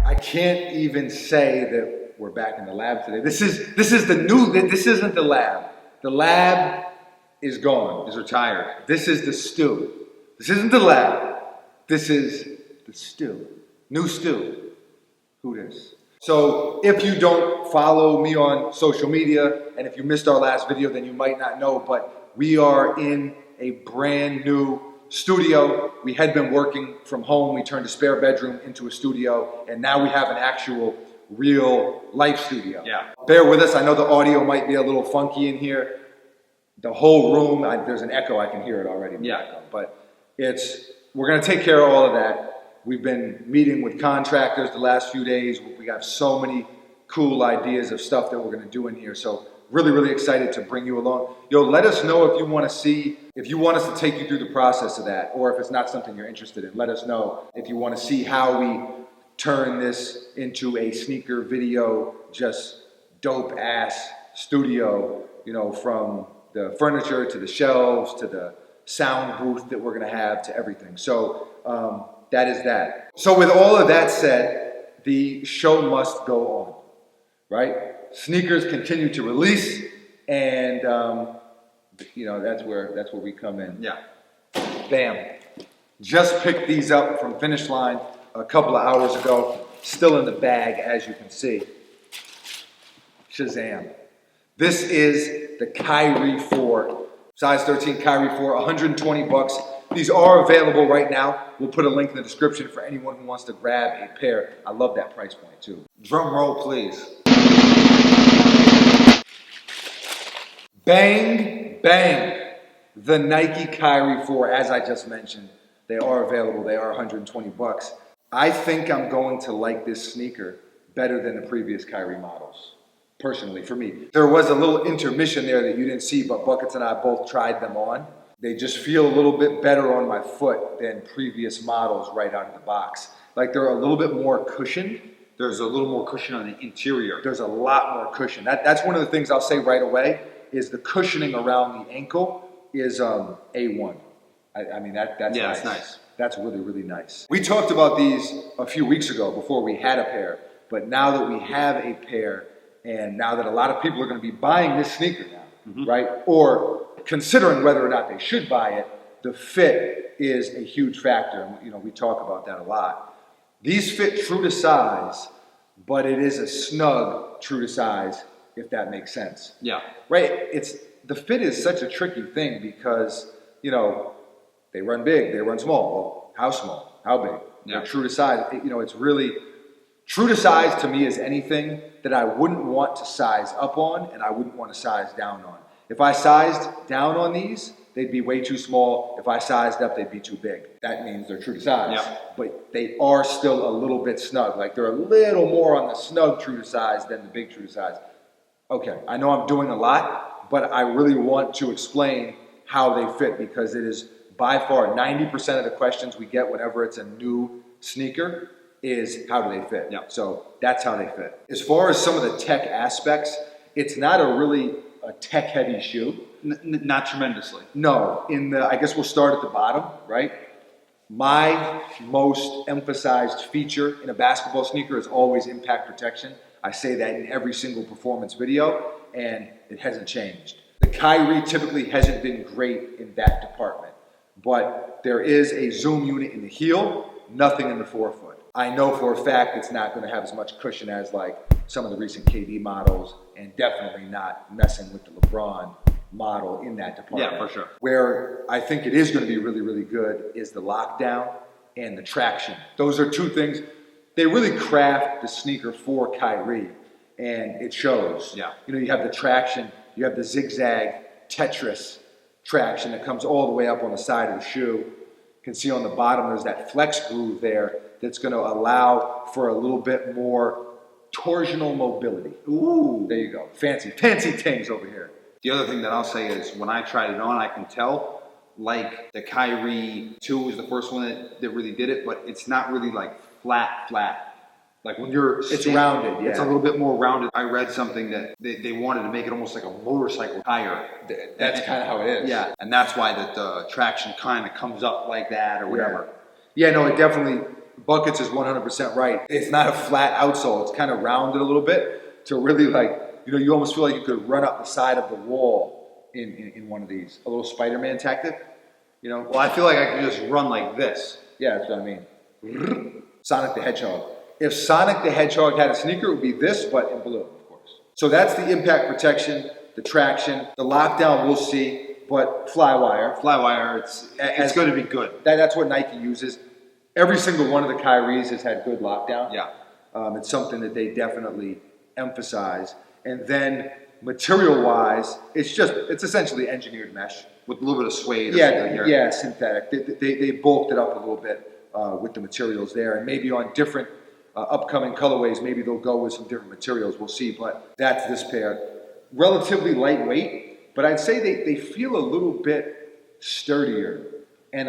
I can't even say that we're back in the lab today. This is the new. This isn't the lab. The lab is gone. Is retired. This is the stew. This isn't the lab. This is the stew. New stew. Who dis? So if you don't follow me on social media, and if you missed our last video, then you might not know, but we are in a brand new studio. We had been working from home. We turned a spare bedroom into a studio, and now we have an actual real life studio. Yeah. Bear with us. I know the audio might be a little funky in here. The whole room, there's an echo. I can hear it already. Yeah. But we're going to take care of all of that. We've been meeting with contractors the last few days. We got so many cool ideas of stuff that we're going to do in here. So really, really excited to bring you along. Let us know if you want to see, if you want us to take you through the process of that, or if it's not something you're interested in. Let us know if you want to see how we turn this into a sneaker video, just dope ass studio, from the furniture to the shelves to the sound booth that we're going to have to everything. So that is that. So with all of that said, the show must go on, right? Sneakers continue to release, and that's where we come in. Yeah. Bam. Just picked these up from Finish Line a couple of hours ago. Still in the bag, as you can see. Shazam. This is the Kyrie 4, size 13 Kyrie 4, 120 bucks. These are available right now. We'll put a link in the description for anyone who wants to grab a pair. I love that price point too. Drum roll, please. Bang, bang. The Nike Kyrie 4, as I just mentioned, they are available. They are 120 bucks. I think I'm going to like this sneaker better than the previous Kyrie models. Personally, for me. There was a little intermission there that you didn't see, but Buckets and I both tried them on. They just feel a little bit better on my foot than previous models right out of the box. Like they're a little bit more cushioned. There's a little more cushion on the interior. There's a lot more cushion. That's one of the things I'll say right away is the cushioning around the ankle is A1. I mean, that's nice. That's nice. That's really, really nice. We talked about these a few weeks ago before we had a pair, but now that we have a pair, and now that a lot of people are going to be buying this sneaker now, right? Or considering whether or not they should buy it, the fit is a huge factor. And, we talk about that a lot. These fit true to size, but it is a snug true to size, if that makes sense. Yeah. Right? The fit is such a tricky thing because, they run big, they run small. Well, how small? How big? Yeah. They're true to size. It's really... True to size to me is anything that I wouldn't want to size up on and I wouldn't want to size down on. If I sized down on these, they'd be way too small. If I sized up, they'd be too big. That means they're true to size. Yeah. But they are still a little bit snug. Like they're a little more on the snug true to size than the big true to size. Okay, I know I'm doing a lot, but I really want to explain how they fit because it is by far 90% of the questions we get whenever it's a new sneaker is how do they fit? Yeah. So that's how they fit. As far as some of the tech aspects, it's not a tech-heavy shoe. Not tremendously. No. I guess we'll start at the bottom, right? My most emphasized feature in a basketball sneaker is always impact protection. I say that in every single performance video, and it hasn't changed. The Kyrie typically hasn't been great in that department, but there is a zoom unit in the heel, nothing in the forefoot. I know for a fact it's not going to have as much cushion as like some of the recent KD models, and definitely not messing with the LeBron model in that department. Yeah, for sure. Where I think it is going to be really, really good is the lockdown and the traction. Those are two things. They really craft the sneaker for Kyrie, and it shows. Yeah. You have the traction, you have the zigzag Tetris traction that comes all the way up on the side of the shoe. You can see on the bottom there's that flex groove there that's going to allow for a little bit more torsional mobility. Ooh. There you go. Fancy things over here. The other thing that I'll say is when I tried it on, I can tell, like the Kyrie 2 was the first one that really did it, but it's not really like flat Like when you're It's rounded, yeah. It's a little bit more rounded. I read something that they wanted to make it almost like a motorcycle tire. That's kind of how it is. Yeah, and that's why the traction kind of comes up like that or whatever. Yeah, no, it definitely, Buckets is 100% right. It's not a flat outsole. It's kind of rounded a little bit to really you almost feel like you could run up the side of the wall in one of these. A little Spider-Man tactic, Well, I feel like I can just run like this. Yeah, that's what I mean. Sonic the Hedgehog. If Sonic the Hedgehog had a sneaker, it would be this, but in blue, of course. So that's the impact protection, the traction, the lockdown we'll see, but Flywire. Flywire, it's going to be good. That's what Nike uses. Every single one of the Kyries has had good lockdown. Yeah. It's something that they definitely emphasize. And then material-wise, it's essentially engineered mesh. With a little bit of suede. Yeah, synthetic. They bulked it up a little bit with the materials there. And maybe on different upcoming colorways, maybe they'll go with some different materials. We'll see. But that's this pair. Relatively lightweight, but I'd say they feel a little bit sturdier and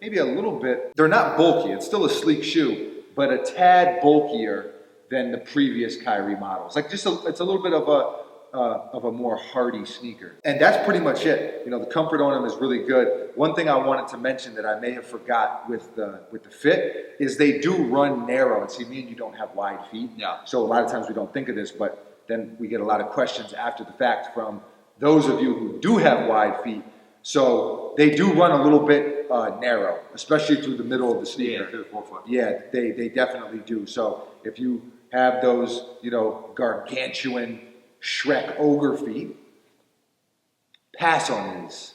maybe a little bit, they're not bulky. It's still a sleek shoe, but a tad bulkier than the previous Kyrie models. It's a little bit of a more hardy sneaker. And that's pretty much it. The comfort on them is really good. One thing I wanted to mention that I may have forgot with the fit is they do run narrow. And see, me and you don't have wide feet. Yeah. So a lot of times we don't think of this, but then we get a lot of questions after the fact from those of you who do have wide feet. So they do run a little bit narrow, especially through the middle of the sneaker. Yeah, through the forefoot. Yeah, they definitely do. So if you have those, gargantuan Shrek ogre feet, pass on these.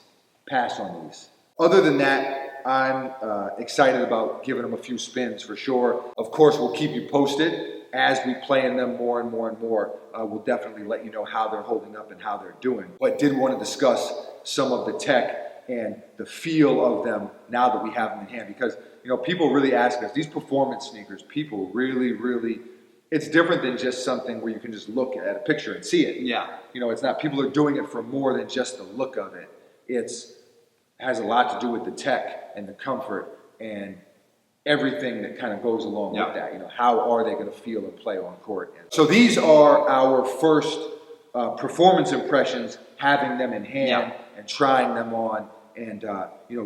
Other than that, I'm excited about giving them a few spins for sure. Of course, we'll keep you posted as we play in them more and more and more. We'll definitely let you know how they're holding up and how they're doing. But did want to discuss some of the tech and the feel of them now that we have them in hand, because people really ask us, these performance sneakers, people really, it's different than just something where you can just look at a picture and see it. Yeah. It's not, people are doing it for more than just the look of it. It has a lot to do with the tech and the comfort and everything that kind of goes along with that. How are they going to feel and play on court? So these are our first performance impressions, having them in hand and trying them on and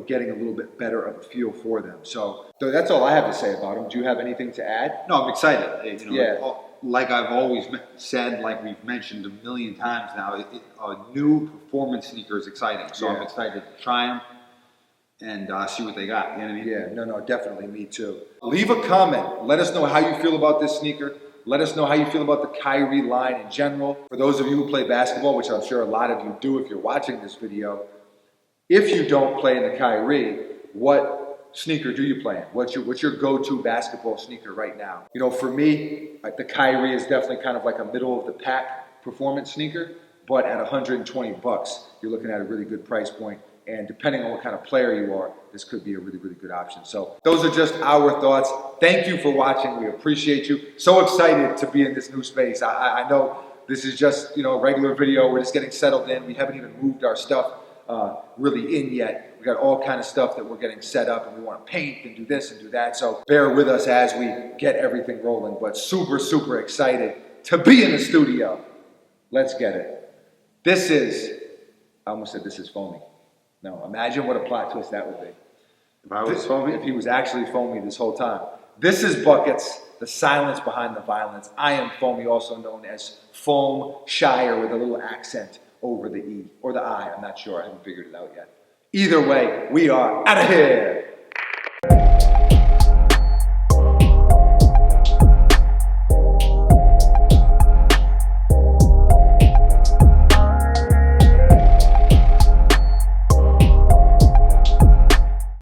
getting a little bit better of a feel for them. So that's all I have to say about them. Do you have anything to add? No, I'm excited. Like I've always said, like we've mentioned a million times now, a new performance sneaker is exciting. So I'm excited to try them and see what they got. You know what I mean? Yeah, no, definitely, me too. Leave a comment. Let us know how you feel about this sneaker. Let us know how you feel about the Kyrie line in general. For those of you who play basketball, which I'm sure a lot of you do if you're watching this video, if you don't play in the Kyrie, what sneaker do you play in? What's your go-to basketball sneaker right now? For me, the Kyrie is definitely kind of like a middle-of-the-pack performance sneaker, but at $120, you're looking at a really good price point. And depending on what kind of player you are, this could be a really good option. So those are just our thoughts. Thank you for watching. We appreciate you. So excited to be in this new space. I know this is just a regular video. We're just getting settled in. We haven't even moved our stuff really in yet. We got all kind of stuff that we're getting set up, and we want to paint and do this and do that. So bear with us as we get everything rolling. But super excited to be in the studio. Let's get it. I almost said this is foamy. No, imagine what a plot twist that would be. If I was foamy? If he was actually foamy this whole time. This is Buckets, the silence behind the violence. I am Foamy, also known as Foam Shire, with a little accent over the E, or the I, I'm not sure, I haven't figured it out yet. Either way, we are out of here.